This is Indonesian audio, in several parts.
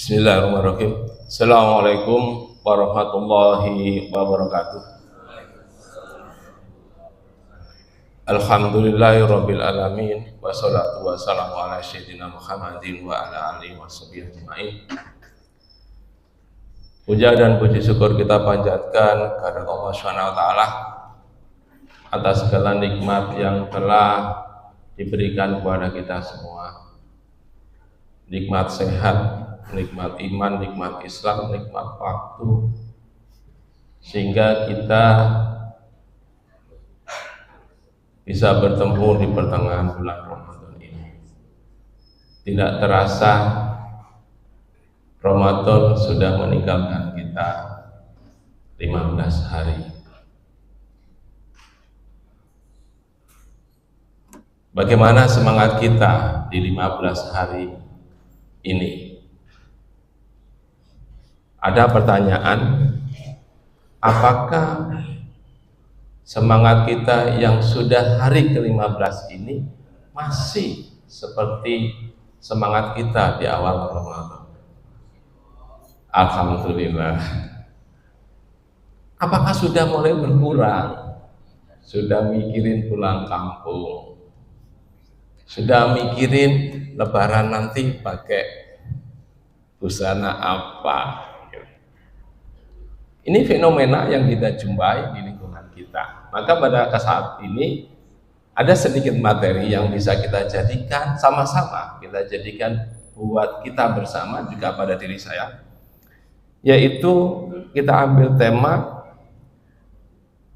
Bismillahirrahmanirrahim. Assalamualaikum warahmatullahi wabarakatuh. Alhamdulillahirabbil alamin wassalatu wassalamu ala sayyidina Muhammadin wa ala alihi washabihi ajmain. Puja dan puji syukur kita panjatkan kepada Allah Subhanahu wa taala atas segala nikmat yang telah diberikan kepada kita semua. Nikmat sehat, nikmat iman, nikmat Islam, nikmat waktu, sehingga kita bisa bertemu di pertengahan bulan Ramadan ini. Tidak terasa Ramadan sudah meninggalkan kita 15 hari. Bagaimana semangat kita di 15 hari ini? Ada pertanyaan, apakah semangat kita yang sudah hari ke-15 ini masih seperti semangat kita di awal Ramadan? Alhamdulillah. Apakah sudah mulai berkurang? Sudah mikirin pulang kampung? Sudah mikirin lebaran nanti pakai busana apa? Ini fenomena yang kita jumpai di lingkungan kita. Maka pada saat ini ada sedikit materi yang bisa kita jadikan sama-sama, kita jadikan buat kita bersama juga pada diri saya, yaitu kita ambil tema,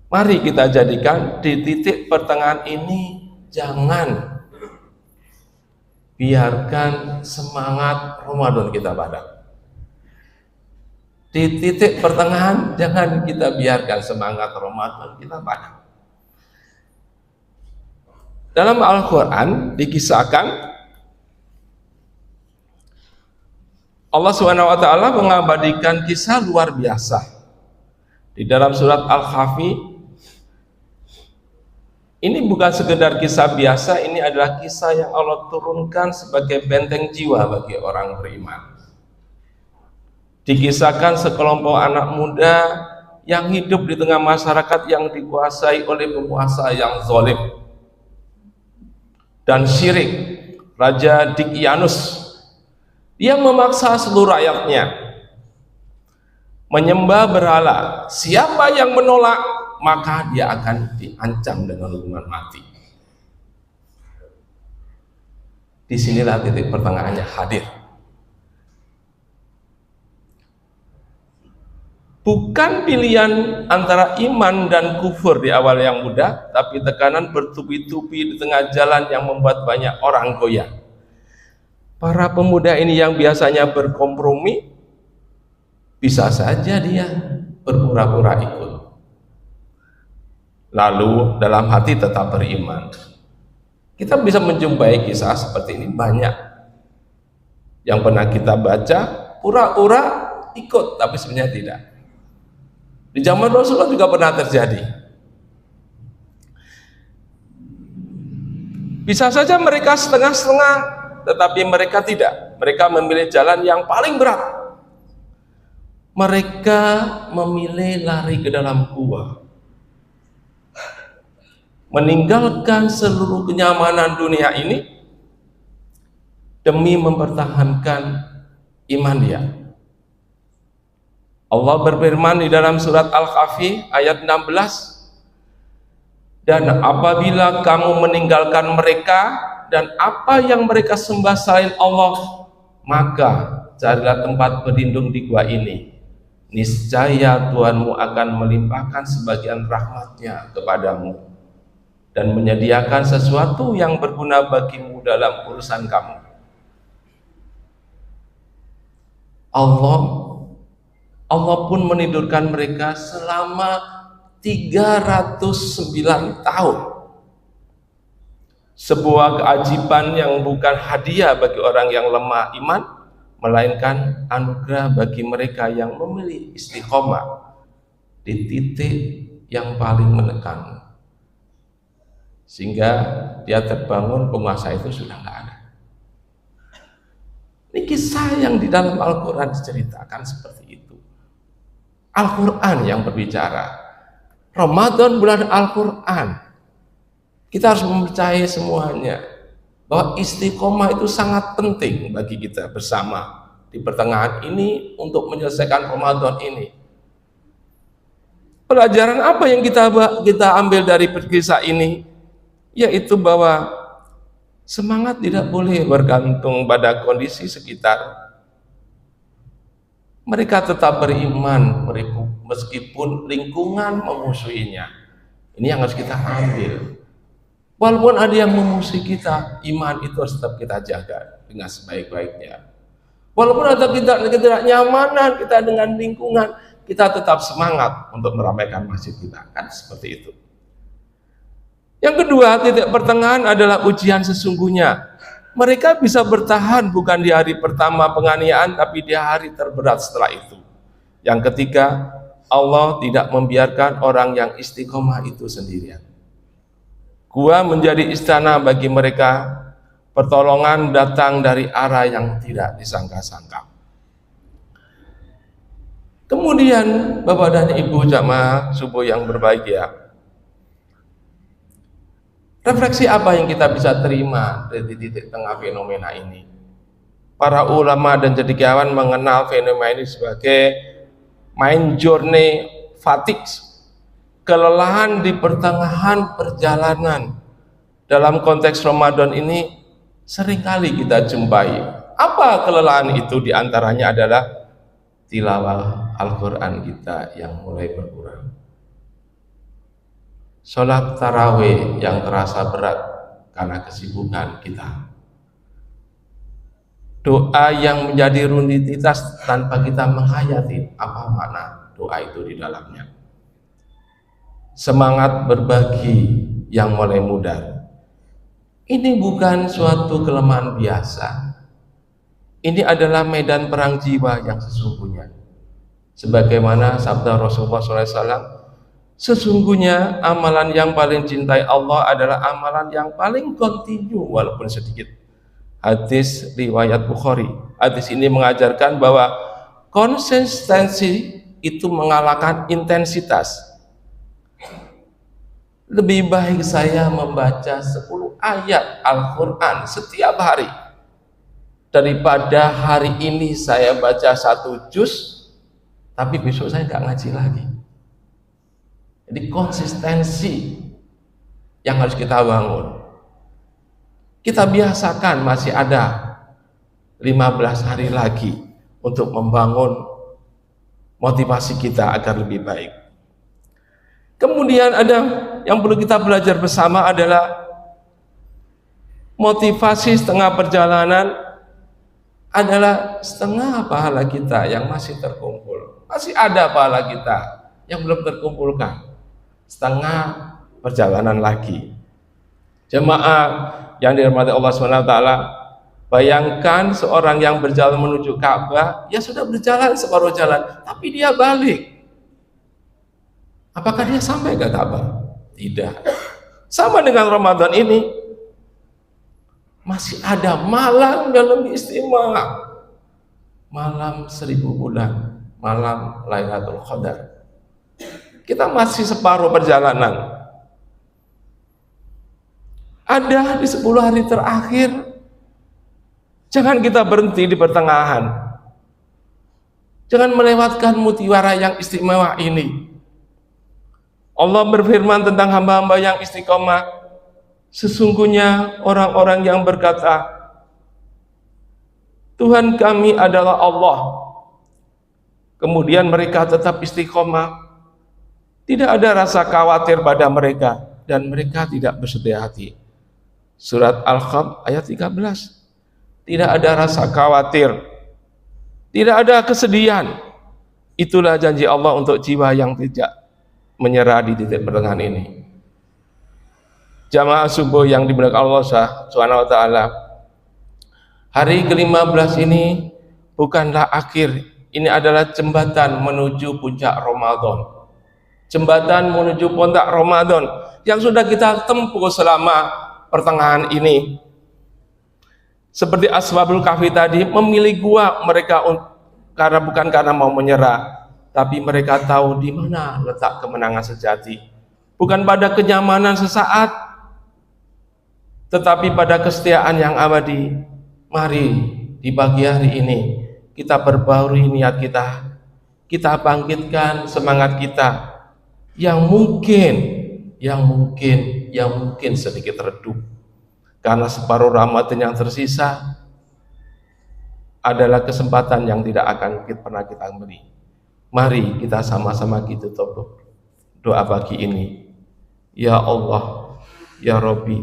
mari kita jadikan di titik pertengahan ini, jangan biarkan semangat Ramadan kita padam. Di titik pertengahan jangan kita biarkan semangat Ramadan kita padam. Dalam Al-Quran dikisahkan Allah Subhanahu wa taala mengabadikan kisah luar biasa di dalam surat Al-Kahfi. Ini bukan sekedar kisah biasa, ini adalah kisah yang Allah turunkan sebagai benteng jiwa bagi orang beriman. Dikisahkan sekelompok anak muda yang hidup di tengah masyarakat yang dikuasai oleh penguasa yang zalim dan syirik. Raja Dikyanus, dia memaksa seluruh rakyatnya menyembah berhala. Siapa yang menolak, maka dia akan diancam dengan hukuman mati. Disinilah titik pertengahannya hadir. Bukan pilihan antara iman dan kufur di awal yang mudah, tapi tekanan bertubi-tubi di tengah jalan yang membuat banyak orang goyah. Para pemuda ini yang biasanya berkompromi, bisa saja dia berpura-pura ikut, lalu dalam hati tetap beriman. Kita bisa menjumpai kisah seperti ini banyak yang pernah kita baca, pura-pura ikut tapi sebenarnya tidak. Di zaman Rasulullah juga pernah terjadi. Bisa saja mereka setengah-setengah, tetapi mereka tidak. Mereka memilih jalan yang paling berat. Mereka memilih lari ke dalam gua, meninggalkan seluruh kenyamanan dunia ini demi mempertahankan iman dia. Allah berfirman di dalam surat Al-Kahfi ayat 16, dan apabila kamu meninggalkan mereka dan apa yang mereka sembah selain Allah, maka carilah tempat berlindung di gua ini. Niscaya Tuhanmu akan melimpahkan sebagian rahmatnya kepadamu dan menyediakan sesuatu yang berguna bagimu dalam urusan kamu. Allah pun menidurkan mereka selama 309 tahun. Sebuah keajaiban yang bukan hadiah bagi orang yang lemah iman, melainkan anugerah bagi mereka yang memilih istiqomah di titik yang paling menekan, sehingga dia terbangun, penguasa itu sudah nggak ada. Ini kisah yang di dalam Al-Quran diceritakan seperti itu. Al-Quran yang berbicara. Ramadan bulan Al-Quran. Kita harus mempercayai semuanya bahwa istiqomah itu sangat penting bagi kita bersama di pertengahan ini untuk menyelesaikan Ramadan ini. Pelajaran apa yang kita ambil dari kisah ini? Yaitu bahwa semangat tidak boleh bergantung pada kondisi sekitar. Mereka tetap beriman meskipun lingkungan memusuhinya. Ini yang harus kita ambil. Walaupun ada yang memusuhi kita, iman itu harus tetap kita jaga dengan sebaik-baiknya. Walaupun ada ketidaknyamanan kita dengan lingkungan, kita tetap semangat untuk meramaikan masjid kita. Kan seperti itu. Yang kedua, titik pertengahan adalah ujian sesungguhnya. Mereka bisa bertahan bukan di hari pertama penganiayaan, tapi di hari terberat setelah itu. Yang ketiga, Allah tidak membiarkan orang yang istiqomah itu sendirian. Gua menjadi istana bagi mereka, pertolongan datang dari arah yang tidak disangka-sangka. Kemudian, Bapak dan Ibu jamaah subuh yang berbahagia, refleksi apa yang kita bisa terima dari titik tengah fenomena ini? Para ulama dan cendekiawan mengenal fenomena ini sebagai mind journey fatigue, kelelahan di pertengahan perjalanan. Dalam konteks Ramadan ini seringkali kita jumpai. Apa kelelahan itu? Di antaranya adalah tilawah Al-Quran kita yang mulai berkurang. Sholat tarawih yang terasa berat karena kesibukan kita. Doa yang menjadi rutinitas tanpa kita menghayati apa makna doa itu di dalamnya. Semangat berbagi yang mulai mudar. Ini bukan suatu kelemahan biasa. Ini adalah medan perang jiwa yang sesungguhnya. Sebagaimana sabda Rasulullah SAW, sesungguhnya amalan yang paling cintai Allah adalah amalan yang paling kontinu walaupun sedikit. Hadis riwayat Bukhari. Hadis ini mengajarkan bahwa konsistensi itu mengalahkan intensitas. Lebih baik saya membaca 10 ayat Al-Quran setiap hari daripada hari ini saya baca 1 juz tapi besok saya nggak ngaji lagi. Jadi konsistensi yang harus kita bangun. Kita biasakan masih ada 15 hari lagi untuk membangun motivasi kita agar lebih baik. Kemudian ada yang perlu kita belajar bersama adalah motivasi setengah perjalanan adalah setengah pahala kita yang masih terkumpul. Masih ada pahala kita yang belum terkumpulkan. Setengah perjalanan lagi. Jemaah yang dirahmati Allah SWT, bayangkan seorang yang berjalan menuju Ka'bah, ya sudah berjalan separuh jalan, tapi dia balik. Apakah dia sampai ke Ka'bah? Tidak. Sama dengan Ramadan ini, masih ada malam yang lebih istimewa. Malam 1000 bulan, malam Lailatul Qadar. Kita masih separuh perjalanan. Ada di 10 hari terakhir. Jangan kita berhenti di pertengahan. Jangan melewatkan mutiara yang istimewa ini. Allah berfirman tentang hamba-hamba yang istiqomah. Sesungguhnya orang-orang yang berkata, Tuhan kami adalah Allah. Kemudian mereka tetap istiqomah. Tidak ada rasa khawatir pada mereka dan mereka tidak bersedih hati. Surat Al-Qamar ayat 13. Tidak ada rasa khawatir. Tidak ada kesedihan. Itulah janji Allah untuk jiwa yang tidak menyerah di titik pertengahan ini. Jamaah subuh yang dimuliakan Allah Subhanahu wa taala. Hari ke-15 ini bukanlah akhir. Ini adalah jembatan menuju puncak Ramadan. Jembatan menuju puncak Ramadan yang sudah kita tempuh selama pertengahan ini. Seperti Ashabul Kahfi tadi, memilih gua mereka karena bukan karena mau menyerah, tapi mereka tahu di mana letak kemenangan sejati. Bukan pada kenyamanan sesaat, tetapi pada kesetiaan yang abadi. Mari di pagi hari ini kita perbarui niat kita, kita bangkitkan semangat kita yang mungkin sedikit redup, karena separuh Ramadan yang tersisa adalah kesempatan yang tidak akan pernah kita beri. Mari kita sama-sama kita tutup doa pagi ini. Ya Allah, ya Rabbi,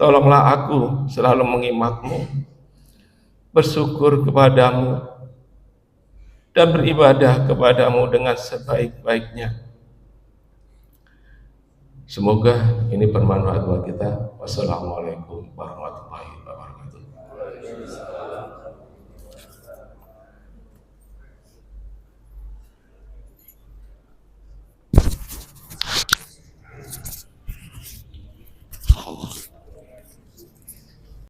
tolonglah aku selalu mengingatmu, bersyukur kepadamu, dan beribadah kepadamu dengan sebaik-baiknya. Semoga ini bermanfaat buat kita. Wassalamualaikum warahmatullahi wabarakatuh.